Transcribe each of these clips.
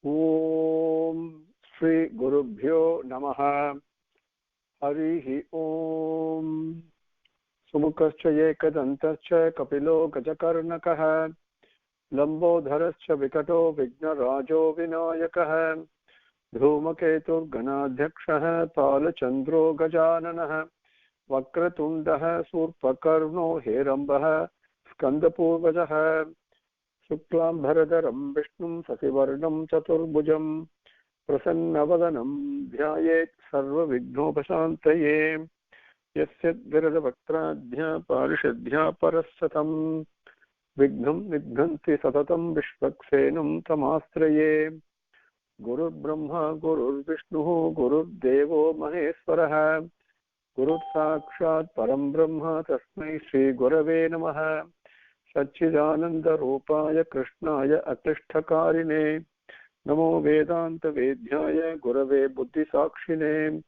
Om Shri Gurubhyo Namaha. Harihi Om. Sumukascha Yekadantascha Kapilo Gajakarnakaha Lambodharascha Vikato Vignarajo Vinayakaha Dhrumaketur Ganadhyakshaha Palachandro Gajananaha Vakratundaha Surpakarno Herambaha Skandapurvajaha Shuklam Bharadaram Vishnum Sasivarnam Chaturbhujam Prasannavadanam Dhyayet Sarva Vignopashantaye Yasyad Virada Vaktradhya Parishadhya Parasatam Vignam Nidghanti Satatam Vishvaksenam Tamastraye Guru Brahma Guru Vishnu Guru Devo Maheswaraha Guru Sakshat Param Brahma Tasmai Shri Gurave Namaha Satchidananda Rupaya Krishnaya Aklishtakarine Namo Vedanta Vedyaya Gurave Buddhi Sakshine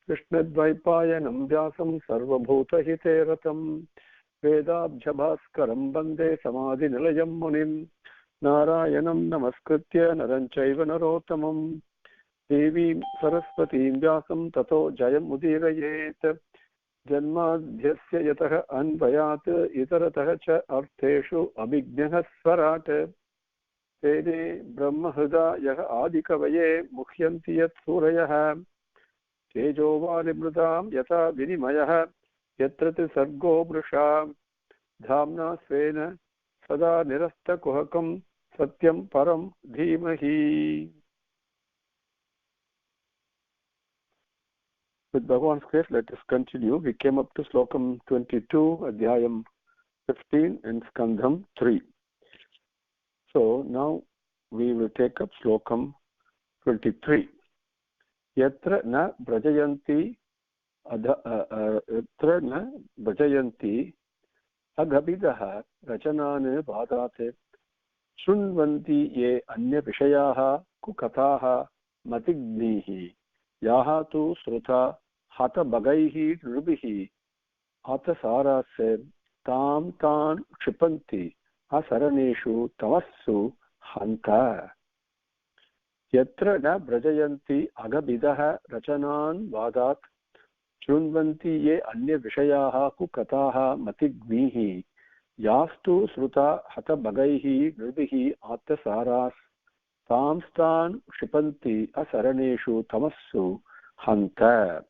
Krishnadvaipaya Namvyasam Sarvabhuta Hiteratam Vedabjabhaskaram Bande Samadhi Nilayam Munim Narayanam Namaskritya Naranchaiva Narotamam Devim Saraswatim Vyasam Tato Jayam Udirayet Janmadhyasya Yataha Anvayat Itaratah Cha Artheshu Abhignyah Swarat Tede Brahmahruda Yaha Adikavaye Mukhyanti Yat Surayah Tejovali Mrudam Yata Vinimayah Yatrati Sargo Brusha Dhamna Svena Sada Nirasta Kuhakam Satyam Param Dhimahi. With Bhagavan's grace, let us continue. We came up to Slokam 22, Adhyayam 15 and Skandham 3. So now we will take up Slokam 23. Yatra na brajayanti aghabidaha rachanane bhadate shunvanti ye anya vishayaha kukataha matignihi yaha tu sruta hata bagaihi rubihi ata sarase tam tan kshipanti asaraneshu tamassu hanta. Yatra na brajayanti agabidaha rachanan vadat shunvanti ye anya vishayaha kukataha matignihi yastu sruta hata bagaihi rubihi ata saras Tamstan Shipanti Asaraneshu Tamassu Hanta.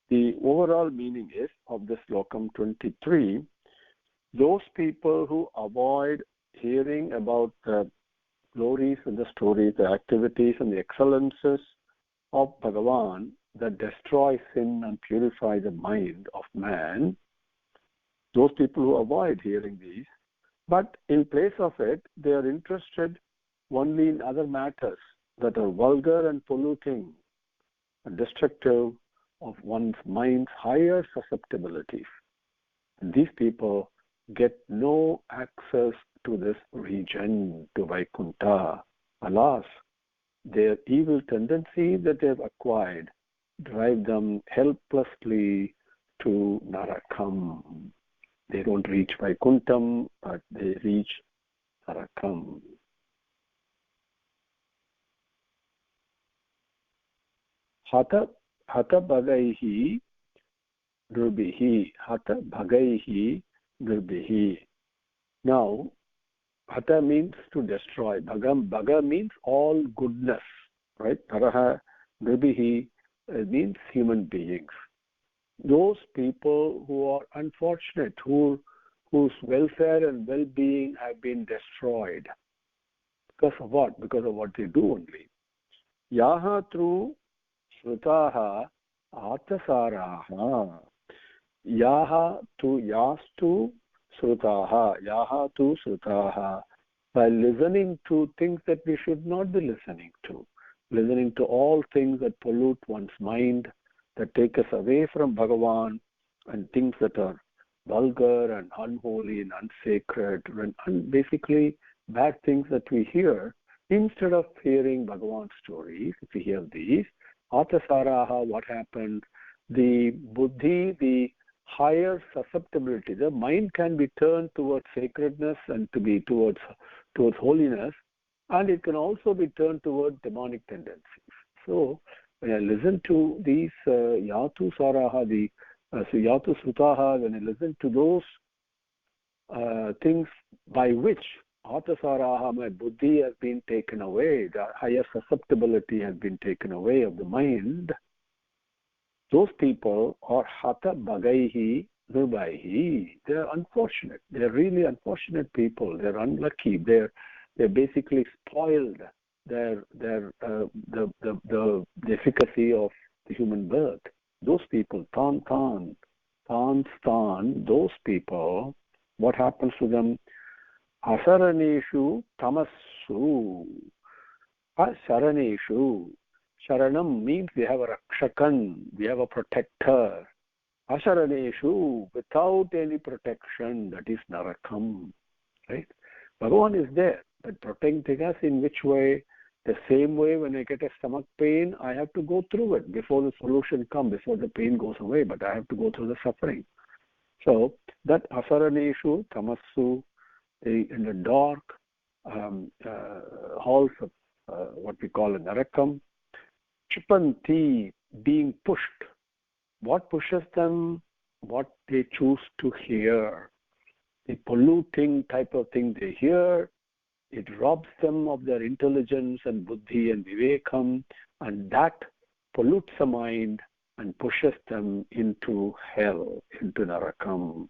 The overall meaning is of this Slokam 23, those people who avoid hearing about the glories and the stories, the activities and the excellences of Bhagavan that destroy sin and purify the mind of man, those people who avoid hearing these, but in place of it, they are interested only in other matters that are vulgar and polluting and destructive of one's mind's higher susceptibilities. And these people get no access to this region, to Vaikunta. Alas, their evil tendency that they have acquired drive them helplessly to Narakam. They don't reach Vaikuntam, but they reach Narakam. Hata bhagaihi durbihi. Hata bhagaihi durbihi. Now, hata means to destroy. Bhaga means all goodness, right? Paraha durbihi means human beings. Those people who are unfortunate, whose welfare and well-being have been destroyed. Because of what? Because of what they do only. Yaha through srutaha atasaraha. Yaha tu yastu srutaha. Yaha tu srutaha. By listening to things that we should not be listening to. Listening to all things that pollute one's mind, that take us away from Bhagavan, and things that are vulgar and unholy and unsacred, and basically bad things that we hear, instead of hearing Bhagavan's stories, if we hear these, Atasaraha, what happened? The buddhi, the higher susceptibility. The mind can be turned towards sacredness and to be towards holiness, and it can also be turned towards demonic tendencies. So when I listen to these Yatu Saraha, Yatu Sutaha, when I listen to those things by which Atasaraha, my buddhi has been taken away, the higher susceptibility has been taken away of the mind, those people are Hata Bagaihi Nirbaihi. They're unfortunate. They're really unfortunate people. They're unlucky. They're basically spoiled the efficacy of the human birth. Those people, Tan, those people, what happens to them? Asaraneshu tamassu. Asaraneshu. Sharanam means we have a rakshakan, we have a protector. Asaraneshu, without any protection, that is narakam. Right? Bhagavan is there, but protecting us in which way? The same way when I get a stomach pain, I have to go through it before the solution comes, before the pain goes away, but I have to go through the suffering. So that asaraneshu tamassu, in the dark halls of what we call a narakam, Chipanti, being pushed. What pushes them? What they choose to hear. The polluting type of thing they hear, it robs them of their intelligence and buddhi and vivekam, and that pollutes the mind and pushes them into hell, into narakam.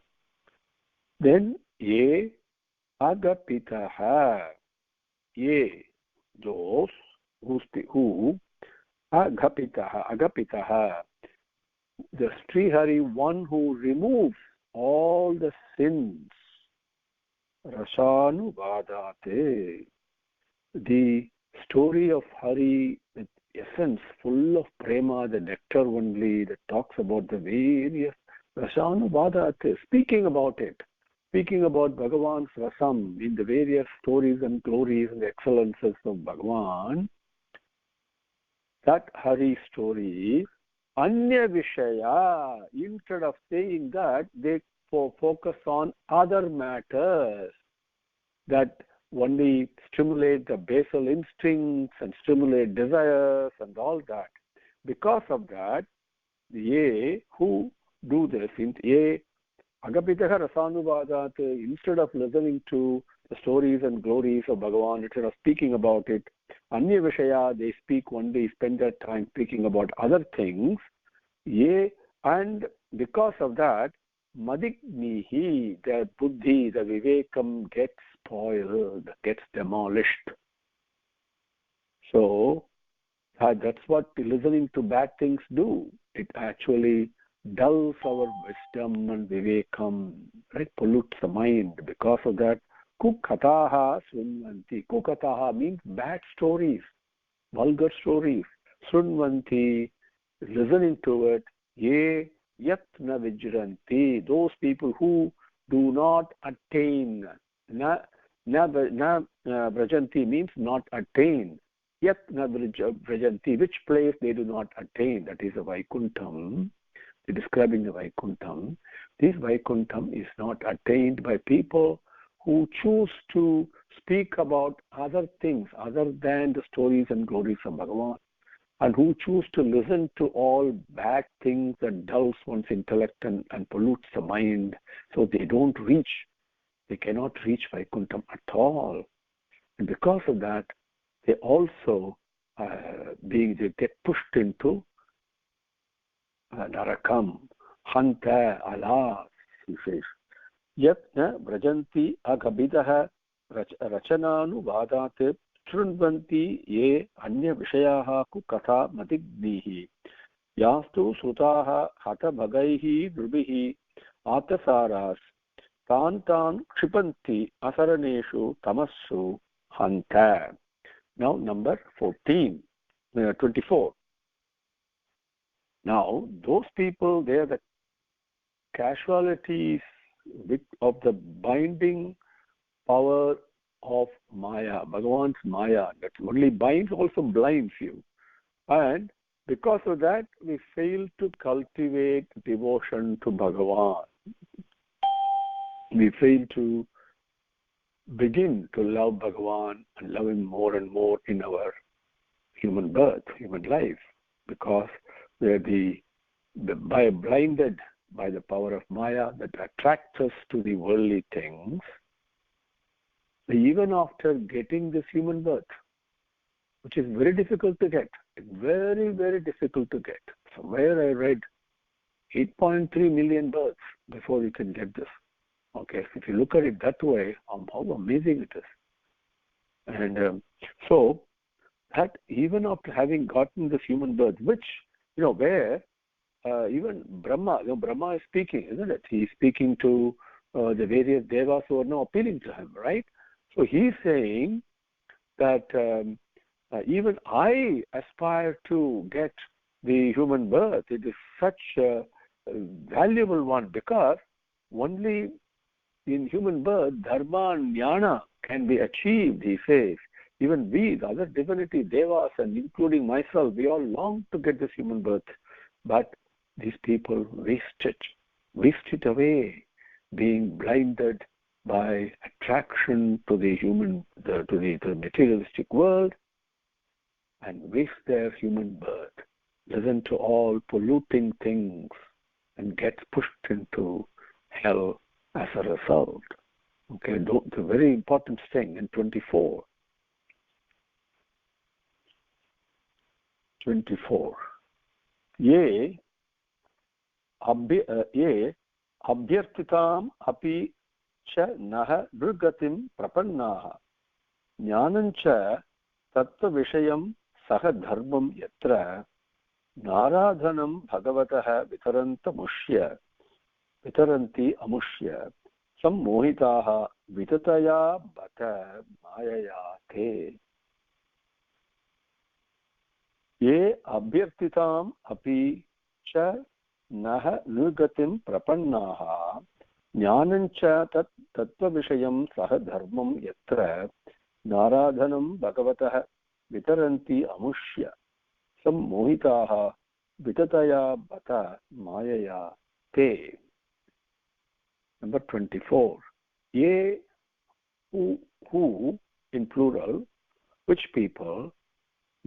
Then, ye agapitaha, ye, those who agapitaha, the Srihari, one who removes all the sins, Rasanuvadate, the story of Hari with essence full of prema, the nectar only, that talks about the various Rasanuvadate, speaking about Bhagavan's rasam in the various stories and glories and excellences of Bhagavan. That Hari story, Anya Vishaya, instead of saying that, they focus on other matters that only stimulate the basal instincts and stimulate desires and all that. Because of that, ye who do this, ye agapitaha rasanuvadat, instead of listening to the stories and glories of Bhagavan, instead of speaking about it, Anya Vishaya, they speak only, spend their time speaking about other things. Ye, and because of that, Madignihi, their buddhi, the vivekam gets spoiled, gets demolished. So that's what listening to bad things do. It actually dulls our wisdom and vivekam, right? Pollutes the mind. Because of that, kukataha srunvanti. Kukataha means bad stories, vulgar stories. Srunvanti, listening to it. Ye yatna vijranti, those people who do not attain. Na vrajanti means not attain. Yatna vrajanti, which place they do not attain, that is a Vaikuntam. They're describing the Vaikuntam. This Vaikuntam is not attained by people who choose to speak about other things other than the stories and glories of Bhagavan, and who choose to listen to all bad things that dulls one's intellect and pollutes the mind, so they cannot reach Vaikuntam at all. And because of that, they also they get pushed into Narakam, Hanta, alas, he says. Yatna vrajanti aghabidaha rachananu vadate Shrunvanti ye anya vishayaha kukatha madignihi yastu sutaha hata bhagaihi drubihi atasaras tan kshipanti asaraneshu tamassu hanta. Now number 24. Now those people, they are the casualties of the binding power of Maya, Bhagavan's Maya, that only binds, also blinds you. And because of that, we fail to cultivate devotion to Bhagavan. We fail to begin to love Bhagavan and love Him more and more in our human birth, human life, because we are blinded by the power of Maya that attracts us to the worldly things, even after getting this human birth, which is very difficult to get. Very, very difficult to get. Somewhere I read 8.3 million births before you can get this. Okay, so if you look at it that way, how amazing it is. And so that even after having gotten this human birth, which, where even Brahma, Brahma is speaking, isn't it? He's speaking to the various devas who are now appealing to him, right? So he's saying that even I aspire to get the human birth. It is such a valuable one because only in human birth, dharma and jnana can be achieved, he says. Even we, the other divinity, devas, and including myself, we all long to get this human birth. But these people waste it away, being blinded by attraction to the materialistic world, and waste their human birth, listen to all polluting things, and get pushed into hell as a result. Okay, the very important thing in 24. Ye abhyartitam api cha naha nirgatim prapannaha jnanancha tattva vishayam saha dharmam yatra naradhanam bhagavatah vitaranti amushya sammohitaha vitataya bata mayaya te. Ye abhyartitam api cha naha nirgatim prapannaha jnanancha tattva vishayam saha dharmam yatra naradhanam bhagavatah vitaranti amushya sammohitaha vitataya bata mayaya te. Number 24. Ye, who in plural, which people,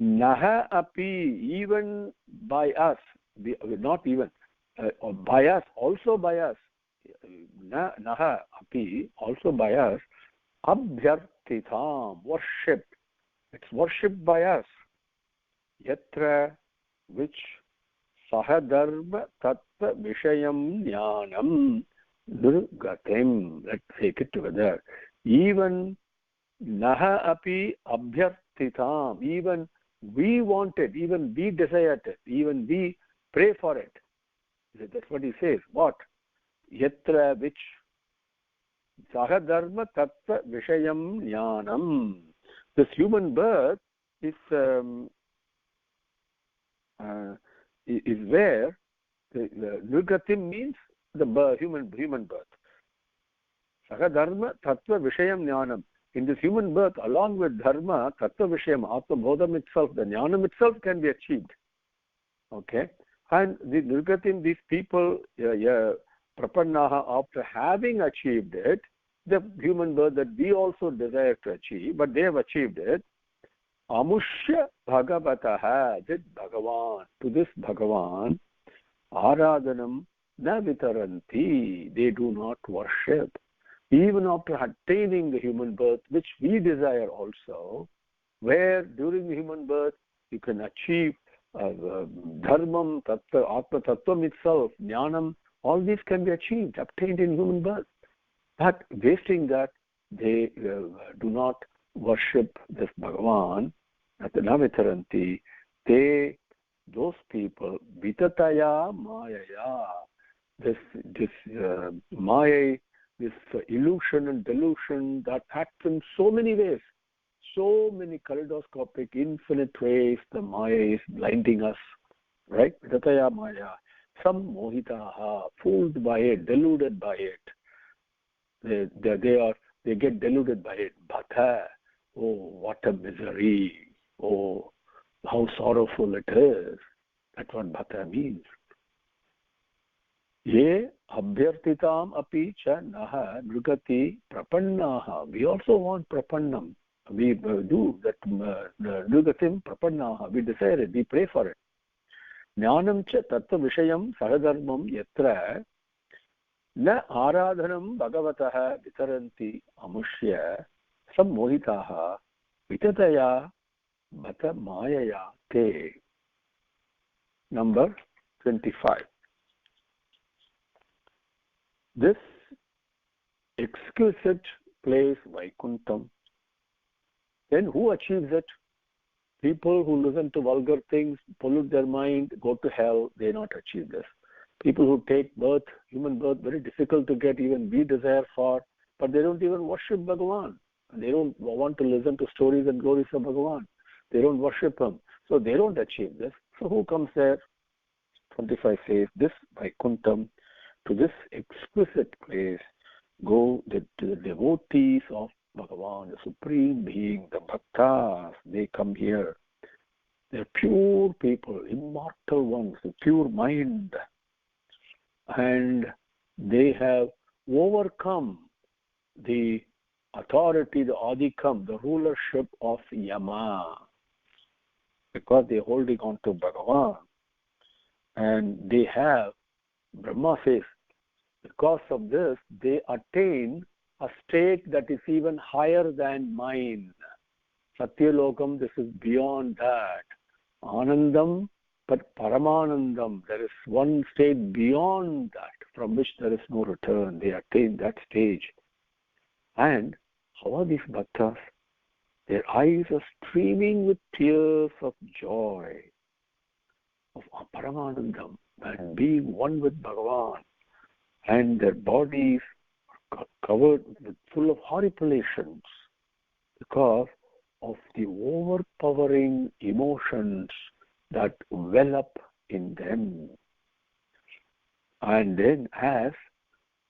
naha api, even by us, not even, by us, also by us, naha api, also by us, abhyartitam, worship, it's worshipped by us, yatra, which, sahadharma tattva vishayam jnanam nirgatim, let's take it together, even naha api abhyartitam, even we want it, even we desire it, even we pray for it. That's what he says. What? Yatra, which sahadharma tattva vishayam jnanam. This human birth is where the nirgatim means the birth, human birth. Sahadharma tattva vishayam jnanam. In this human birth, along with dharma, tattva vishayam, atma bodham itself, the jnanam itself can be achieved. Okay? And the nirgatim, these people, prapannaha, after having achieved it, the human birth that we also desire to achieve, but they have achieved it, amushya bhagavataha, this Bhagavan, to this Bhagavan, aradhanam na vitaranti, they do not worship. Even after attaining the human birth, which we desire also, where during the human birth you can achieve dharmam, tattva, atma tattvam itself, jnanam, all these can be achieved, obtained in human birth. But wasting that, they do not worship this Bhagavan, na vitaranti, those people, vitataya mayaya, this maya, this illusion and delusion that acts in so many ways, so many kaleidoscopic, infinite ways, the Maya is blinding us, right? Vitataya Maya. Some mohitaha, fooled by it, deluded by it. They get deluded by it. Bhata, oh, what a misery. Oh, how sorrowful it is. That's what bhata means. Ye abhyartitam api cha naha nrugati prapannaha. We also want prapannam. We do that. Nrugatim prapannaha. We desire it. We pray for it. Jnanam cha tattva vishayam saradharmam yatra na aradhanam bhagavatah vitaranti amushya sammohitaha vitataya bhata mayaya te. Number 25. This exquisite place, Vaikuntam, then who achieves it? People who listen to vulgar things, pollute their mind, go to hell, they not achieve this. People who take birth, human birth, very difficult to get, even we desire for, but they don't even worship Bhagavan. They don't want to listen to stories and glories of Bhagavan. They don't worship him. So they don't achieve this. So who comes there? 25 says, this Vaikuntam, to this exquisite place, go to the devotees of Bhagavan, the Supreme Being, the Bhaktas. They come here. They're pure people, immortal ones, with pure mind. And they have overcome the authority, the adhikam, the rulership of Yama, because they're holding on to Bhagavan. And they have, Brahma says, because of this, they attain a state that is even higher than mine. Sathya Lokam, this is beyond that. Anandam, but Paramanandam, there is one state beyond that, from which there is no return. They attain that stage. And how are these bhaktas? Their eyes are streaming with tears of joy, of Paramanandam, and being one with Bhagavan. And their bodies are covered with full of horripilations because of the overpowering emotions that well up in them. And then as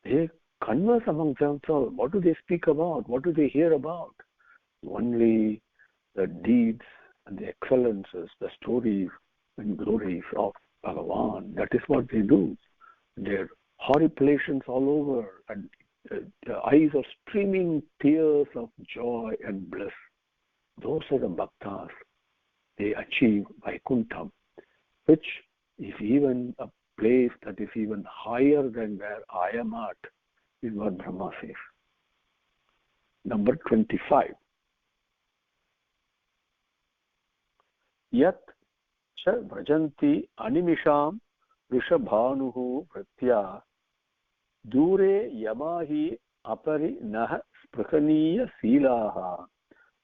they converse among themselves, what do they speak about? What do they hear about? Only the deeds and the excellences, the stories and glories of Bhagavan. That is what they do. Their horripilations all over, and the eyes are streaming tears of joy and bliss. Those are the bhaktas. They achieve Vaikuntam, which is even a place that is even higher than where I am at, is what Brahma says. Number 25. Yat cha vrajanti animisham rishabhanuhu vritya dure yamahi apari nah sprahaniya silaha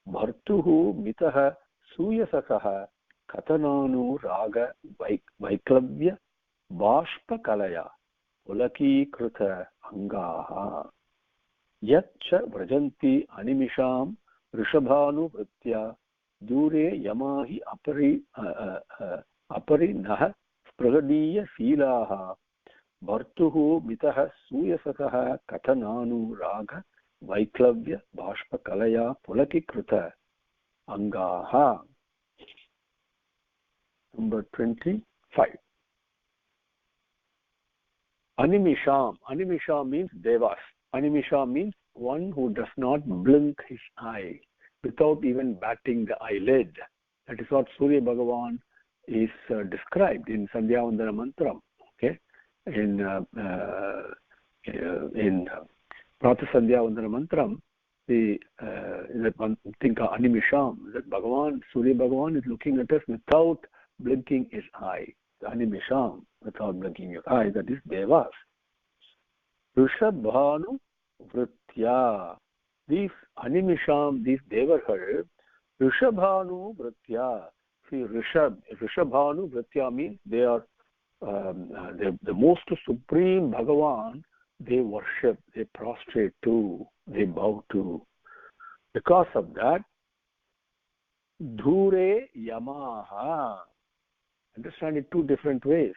bhartuhu mitaha suyasakaha katananu raga vaiklavya bashpa kalaya ulaki kruta angaha yat cha vrajanti animisham rishabhanu vritya dure yamahi apari nah sprahaniya silaha bhartuhu mitaha suyasakaha katananu raga vaiklavya bashpa kalaya pulakikruta angaha. Number 25. Animisham. Animisham means devas. Animisham means one who does not blink his eye without even batting the eyelid. That is what Surya Bhagavan is described in Sandhyavandana Mantram. Okay, in Pratha Sandhyavandana Mantram, that think of Animisham, that Bhagavan, Surya Bhagavan is looking at us without blinking his eye. The Animisham, without blinking your eye, that is Devas. Rishabhanu Vritya. These Animisham, these Devahar, Rishabhanu Vritya. See, Rishabhanu Vritya means they are the most supreme Bhagavan. They worship, they prostrate to, they bow to. Because of that, Dhure Yamaha. Understand it two different ways.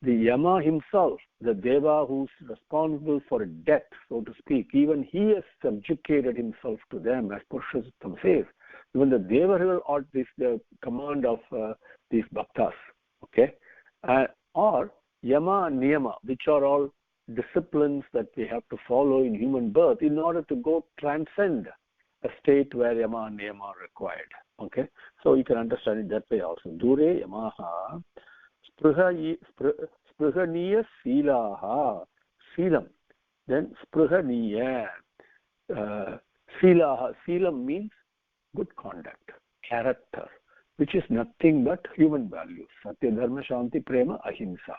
The Yama himself, the Deva who's responsible for death, so to speak, even he has subjugated himself to them, as Purushottam says. Even the Deva or the command of these bhaktas. Okay? or yama and niyama, which are all disciplines that we have to follow in human birth in order to go transcend a state where yama and niyama are required. Okay, so you can understand it that way also. Dure yamaha sprihaniya silaha, silam. Then sprihaniya silaha. Silam means good conduct, character, which is nothing but human values. Sathya, dharma, shanti, prema, ahimsa.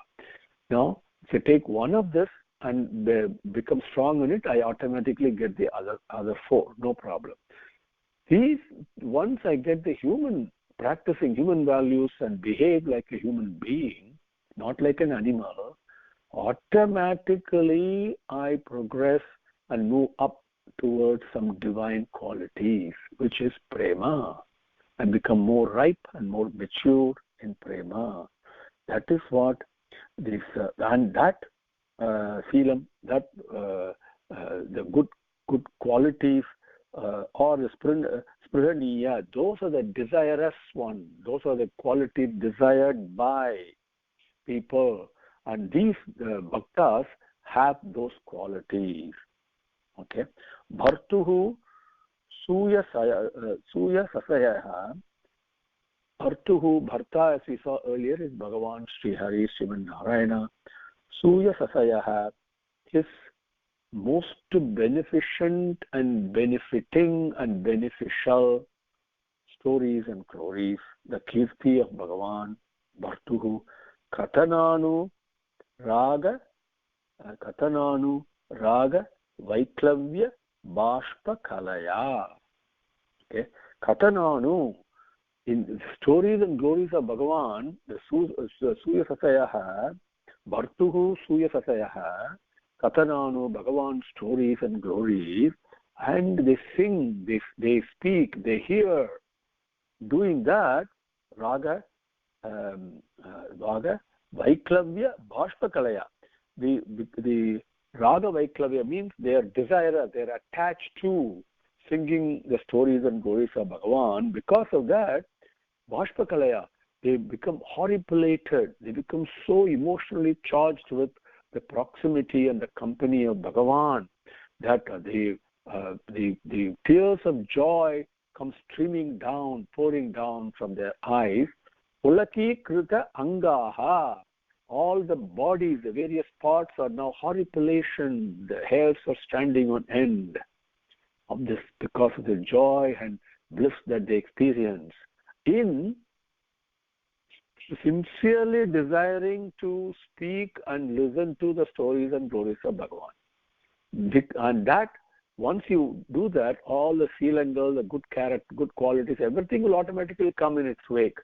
Now, if you take one of this and become strong in it, I automatically get the other four, no problem. These, once I get the practicing human values and behave like a human being, not like an animal, automatically I progress and move up towards some divine qualities, which is prema, and become more ripe and more mature in prema. That is what this, and that silam, that the good qualities or the sprihaniya, those are the desirous one. Those are the qualities desired by people, and these bhaktas have those qualities. Okay, bhartuhu suya sasayaha. Bhartuhu, Bharta, as we saw earlier, is Bhagavan, Sri Hari, Srimad Narayana. Suya sasayaha, his most beneficent and benefiting and beneficial stories and glories, the kirti of Bhagavan, Bhartuhu, Katananu Raga, Vaiklavya Bashpa Kalaya. Okay, Katananu, in the stories and glories of Bhagavan, the Suya Sasayaha, Bhartuhu Suya Sasayaha, Katananu, Bhagavan stories and glories, and they sing, they speak, they hear. Doing that, Raga, Vaiklavya Bhashpa Kalaya. The Raga Vaiklavya means they are desirous, they are attached to singing the stories and glories of Bhagavan. Because of that, Bhashpa Kalaya, they become horripilated, they become so emotionally charged with the proximity and the company of Bhagavan that the tears of joy come streaming down, pouring down from their eyes. Ulaki krita angaha. All the bodies, the various parts are now horripilation. The hairs are standing on end of this because of the joy and bliss that they experience in sincerely desiring to speak and listen to the stories and glories of Bhagavan. And that, once you do that, all the silangal, the good character, good qualities, everything will automatically come in its wake.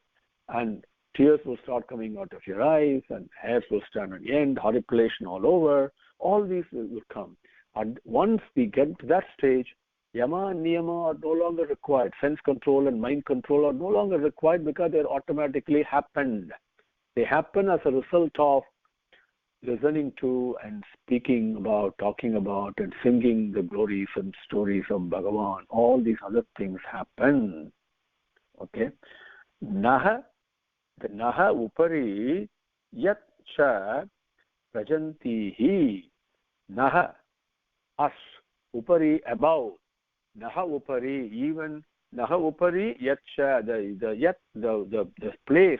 And tears will start coming out of your eyes, and hairs will stand on end, horripilation all over. All these will come. And once we get to that stage, yama and niyama are no longer required. Sense control and mind control are no longer required because they automatically happened. They happen as a result of listening to and speaking about, talking about, and singing the glories and stories of Bhagavan. All these other things happen. Okay? Naha, the naha upari yat cha prajantihi. Naha, us, upari, above. Naha upari, even naha upari yat cha, the place,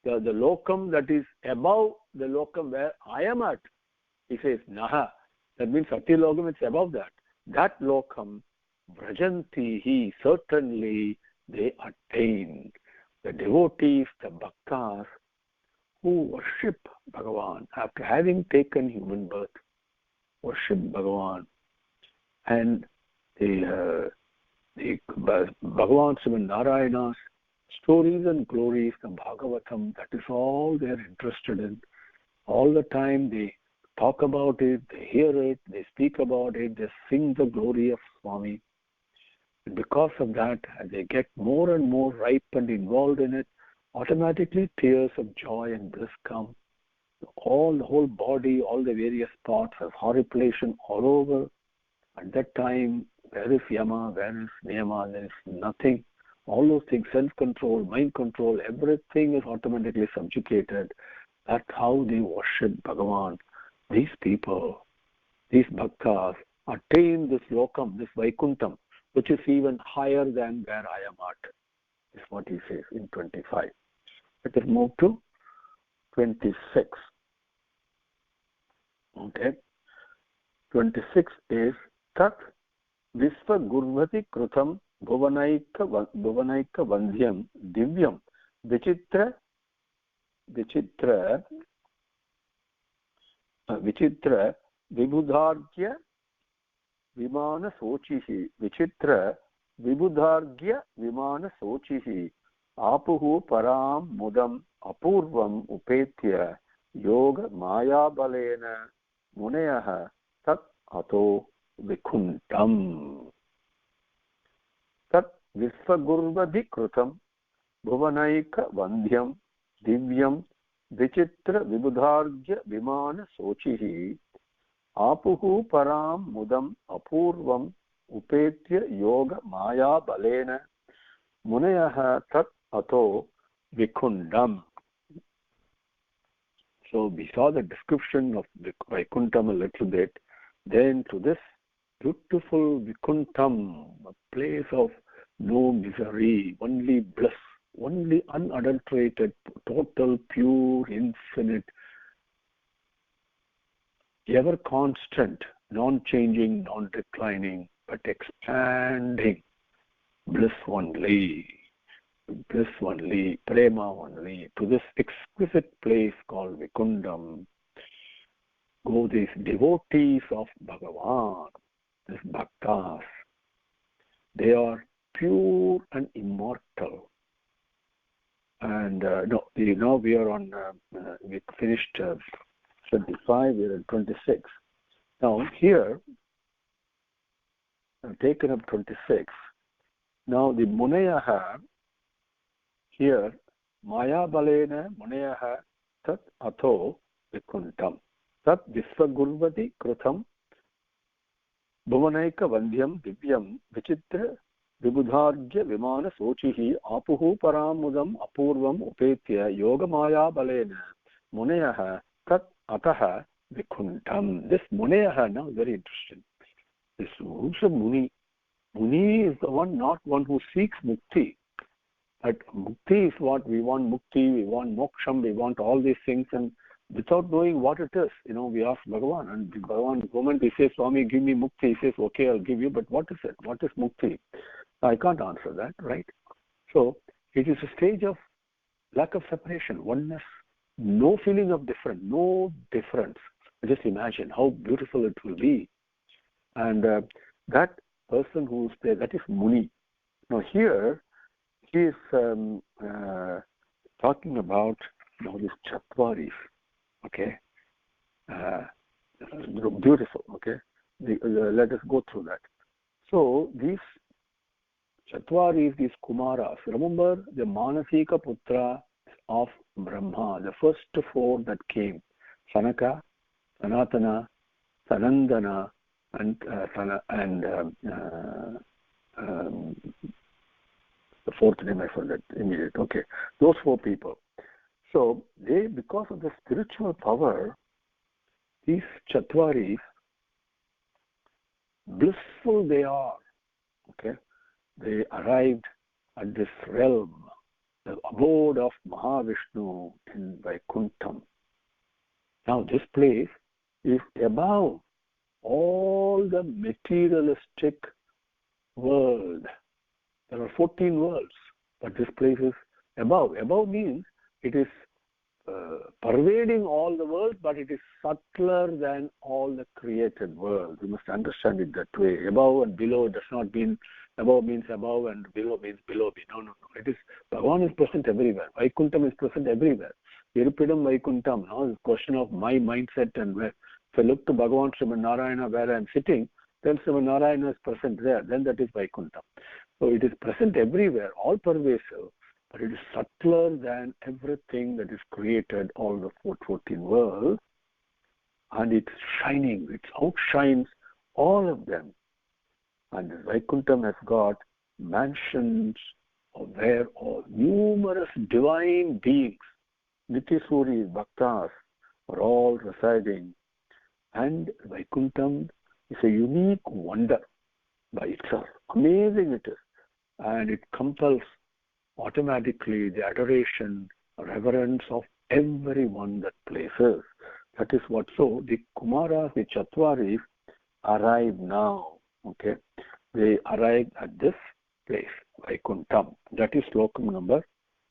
the lokam that is above the lokam where I am at. He says naha. That means Satya lokam, it's above that. That lokam, vrajantihi, certainly they attain. The devotees, the bhaktas, who worship Bhagavan after having taken human birth, worship Bhagavan. And the Bhagavan Srimad Narayana's stories and glories, the Bhagavatam, that is all they are interested in. All the time they talk about it, they hear it, they speak about it, they sing the glory of Swami. And because of that, as they get more and more ripe and involved in it, automatically tears of joy and bliss come. The whole body, all the various parts have horripilation all over. At that time, where is yama, where is niyama? There is nothing. All those things, sense control, mind control, everything is automatically subjugated. That's how they worship Bhagavan. These people, these bhaktas, attain this lokam, this Vaikuntam, which is even higher than where I am at, is what he says in 25. Let us move to 26. Okay. 26 is Tat Visva Gurvati Krutam Bhuvanaika Vandhyam Divyam Vichitra Vibhudargya Vimana Sochihi Vichitra Vibhudargya Vimana Sochihi Apuhu Param Mudam Apurvam Upetya Yoga Maya Balena Muneyaha Tat Ato Vaikuntam. Tat Visvagurvadi Krutam Bhuvanaika Vandhyam Divyam Vichitra Vibhudargya Vimana Sochihi Apuhu Param Mudam Apurvam Upetya Yoga Maya Balena Muneyaha Tat Ato Vaikundam. So we saw the description of Vaikuntam a little bit. Then to this beautiful Vaikuntam, a place of no misery, only bliss, only unadulterated, total, pure, infinite, ever constant, non-changing, non-declining, but expanding bliss only. Bliss only, prema only, to this exquisite place called Vaikundam go these devotees of Bhagavan, these bhaktas. They are pure and immortal. And now we are on, we finished 25, we are at 26. Now here, I've taken up 26. Now the Muneyaha, here, Maya Balena Muneyaha Tat Atho Vaikuntam. Tat Visvagurvati Krutam Bhuvanaika Vandhyam Divyam Vichitra Vibhudargya Vimana Sochihi Apuhu Paramudam Apurvam Upetya Yoga Maya Balena Muneyaha Tat Ataha Vaikuntam. This Muneyaha now is very interesting. This who's a Muni? Muni is the one, not one who seeks mukti. But mukti is what we want. Mukti, we want moksham, we want all these things, and without knowing what it is, we ask Bhagavan, and Bhagavan, the moment he says, Swami, give me mukti, he says, okay, I'll give you, but what is it? What is mukti? I can't answer that, right? So it is a stage of lack of separation, oneness, no feeling of difference, no difference. Just imagine how beautiful it will be. And that person who's there, that is Muni. Now here, he is talking about these Chatvaris, okay? Beautiful, okay? Let us go through that. So these Chatvaris, these Kumaras, remember the Manasika Putra of Brahma, the first four that came, Sanaka, Sanatana, Sanandana, and the fourth name I forgot immediately. Okay, those four people. So they, because of the spiritual power, these Chatvaris, blissful they are. Okay, they arrived at this realm, the abode of Mahavishnu in Vaikuntam. Now this place is above all the materialistic world. There are 14 worlds, but this place is above. Above means it is pervading all the world, but it is subtler than all the created world. We must understand it that way. Above and below does not mean above means above and below means below. No. It is Bhagavan is present everywhere. Vaikuntam is present everywhere. Irupidam Vaikuntam. Now it's a question of my mindset and where. If I look to Bhagavan Srimad Narayana where I am sitting, then Srimad Narayana is present there. Then that is Vaikuntam. So it is present everywhere, all pervasive, but it is subtler than everything that is created, all the 14 worlds, and it's shining, it outshines all of them. And Vaikuntam has got mansions where all numerous divine beings, Nityasuri Bhaktas are all residing. And Vaikuntam is a unique wonder by itself. Amazing it is. And it compels automatically the adoration, reverence of everyone that places. That is what. So the Kumaras, the Chatwaris, arrive now. Okay, they arrive at this place, Vaikuntam. That is Slokam number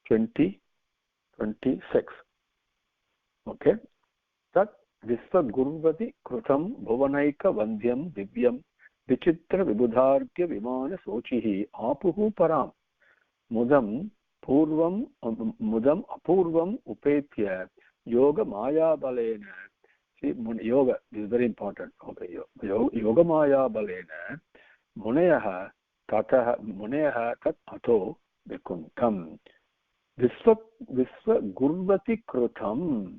26. Okay, Tat Visva Gurvati Krutam Bhuvanaika Vandyam Divyam Vichitra Vibudhargya Vimana Sochihi Apuhu Param Mudam Apurvam Upetya Yoga Maya Balena. See, yoga is very important. Okay, Yoga Maya Balena Muneyaha Tat Ato Vaikuntam. Visva Gurvati Krutam.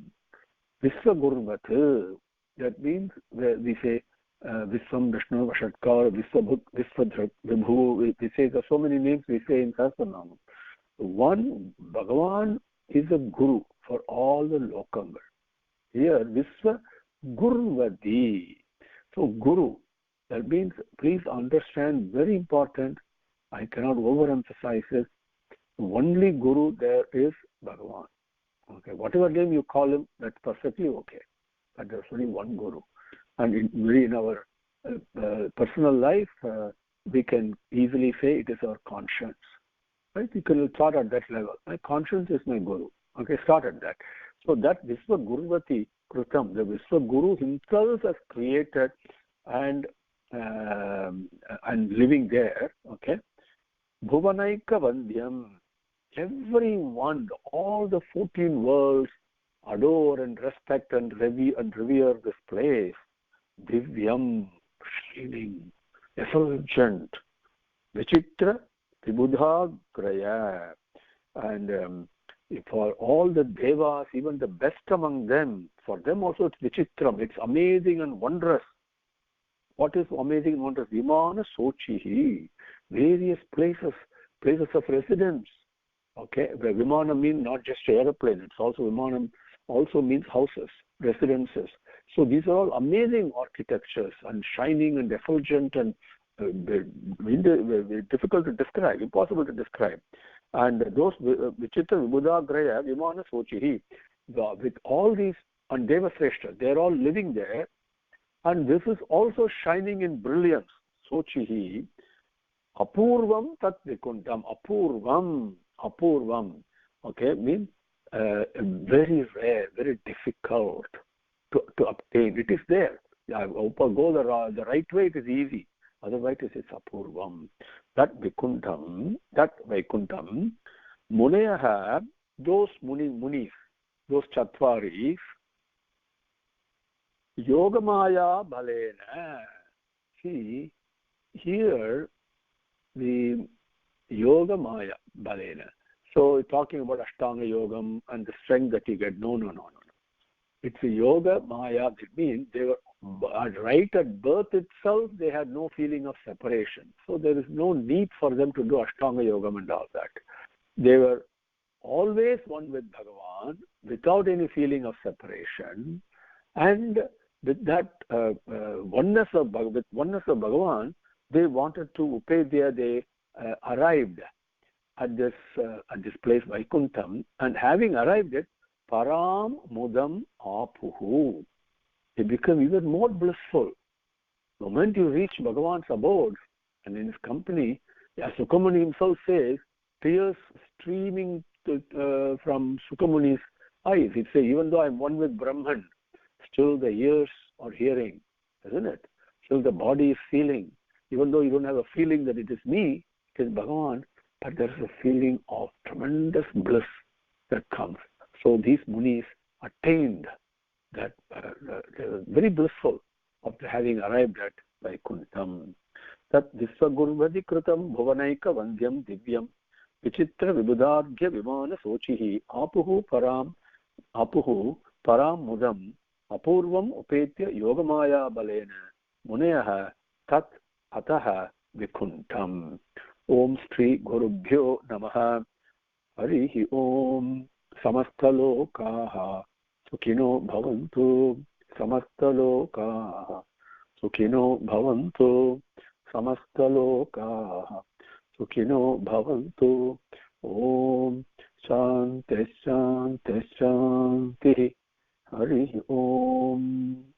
Visva Gurvat. That means we say Visvam Vishnu Vashatkar, Visva Vibhu. We say there are so many names we say in Sahasranam. One, Bhagavan is a guru for all the lokam. Here, Visva Gurvati. So, Guru, that means, please understand, very important, I cannot overemphasize this, only Guru there is Bhagavan. Okay, whatever name you call him, that's perfectly okay. But there's only one Guru. And in our personal life, we can easily say it is our conscience. Right? You can start at that level. My conscience is my Guru. Okay, start at that. So that Visva Gurvati Krutam, the Visva Guru himself has created and living there. Okay, Bhuvanaika Vandyam. Everyone, all the 14 worlds adore and respect and revere this place. Divyam, shining, effulgent, Vichitra, Vibudha Graya. And for all the devas, even the best among them, for them also it's Vichitram, it's amazing and wondrous. What is amazing and wondrous? Vimana Sochihi, various places of residence. Okay, where Vimana means not just airplane, it's also Vimanam also means houses, residences. So these are all amazing architectures and shining and effulgent and difficult to describe, impossible to describe. And those Vichitra Vibudha Graya Vimana Sochihi, with all these and Devasreshta, they're all living there, and this is also shining in brilliance. Sochihi Apurvam Tat Vaikuntam. Apurvam, okay, means very rare, very difficult to obtain. It is there. Go the right way, it is easy. Otherwise, it is Apurvam. That Vaikuntam, Muneyaha, those munis, those Chatvaris, Yogamaya Balena. See, here the Yoga Maya Balena. So talking about Ashtanga Yogam and the strength that you get. No. It's a Yoga Maya. It means they were right at birth itself, they had no feeling of separation. So there is no need for them to do Ashtanga Yogam and all that. They were always one with Bhagavan without any feeling of separation. And with that oneness of Bhagavan, they wanted to Upadhyaya. They arrived at this place Vaikuntam, and having arrived at Param Mudam Apuhu, they become even more blissful. The moment you reach Bhagavan's abode and in his company, as Sukamuni himself says, tears streaming from Sukamuni's eyes. He'd say, even though I'm one with Brahman, still the ears are hearing, isn't it? Still the body is feeling. Even though you don't have a feeling that it is me, it is Bhagavan, but there is a feeling of tremendous bliss that comes. So these munis attained that, they were very blissful after having arrived at Vaikuntam. Tat Visvagurvadi Kritam Bhuvanaika Vandyam Divyam Vichitra Vibudhargya Vimana Sochihi Apuhu Param Mudam Apurvam Upetya Yogamaya Balena Muneyaha Tat Ataha Vaikuntam. Om Sri Gurubhyo Namaha. Harihi Om. samastalokaah sukhino bhavantu, samastalokaah sukhino bhavantu, samastalokaah sukhino bhavantu. Om Shanti Shanti Shanti. Hari Om.